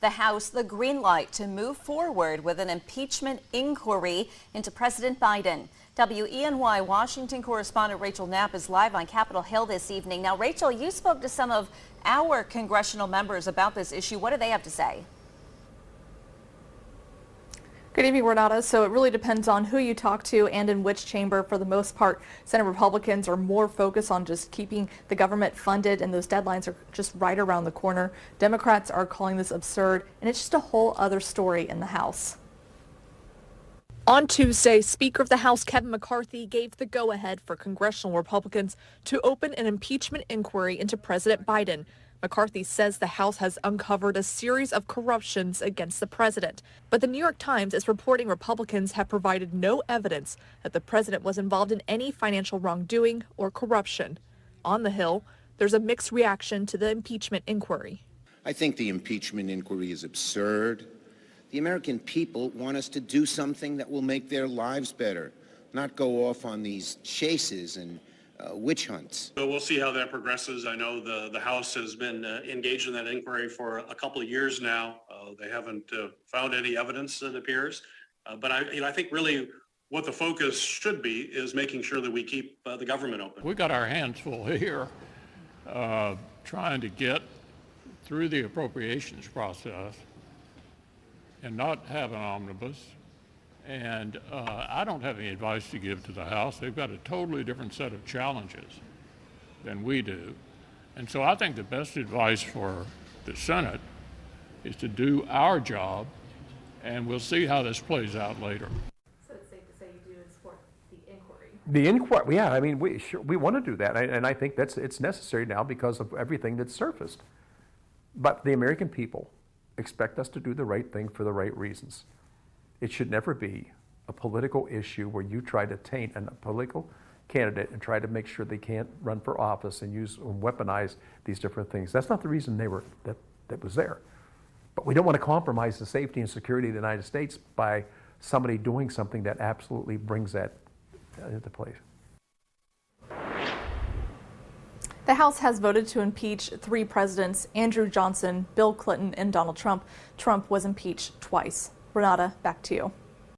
the House the green light to move forward with an impeachment inquiry into President Biden. WENY Washington correspondent Rachel Knapp is live on Capitol Hill this evening. Now, Rachel, you spoke to some of our congressional members about this issue. What do they have to say? Good evening, Renata. So it really depends on who you talk to and in which chamber. For the most part, Senate Republicans are more focused on just keeping the government funded, and those deadlines are just right around the corner. Democrats are calling this absurd, and it's just a whole other story in the House. On Tuesday, Speaker of the House Kevin McCarthy gave the go-ahead for congressional Republicans to open an impeachment inquiry into President Biden. McCarthy says the House has uncovered a series of corruptions against the president. But the New York Times is reporting Republicans have provided no evidence that the president was involved in any financial wrongdoing or corruption. On the Hill, there's a mixed reaction to the impeachment inquiry. I think the impeachment inquiry is absurd. The American people want us to do something that will make their lives better, not go off on these chases and witch hunts. So we'll see how that progresses. I know the House has been engaged in that inquiry for a couple of years now. They haven't found any evidence, it appears. But I think really what the focus should be is making sure that we keep the government open. We got our hands full here trying to get through the appropriations process and not have an omnibus. And I don't have any advice to give to the House. They've got a totally different set of challenges than we do. And so I think the best advice for the Senate is to do our job, and we'll see how this plays out later. So it's safe to say you do support the inquiry. The inquiry, yeah, I mean, we want to do that, and I think it's necessary now because of everything that's surfaced. But the American people expect us to do the right thing for the right reasons. It should never be a political issue where you try to taint a political candidate and try to make sure they can't run for office and use and weaponize these different things. That's not the reason that was there. But we don't want to compromise the safety and security of the United States by somebody doing something that absolutely brings that into place. The House has voted to impeach 3 presidents: Andrew Johnson, Bill Clinton, and Donald Trump. Trump was impeached twice. Renata, back to you.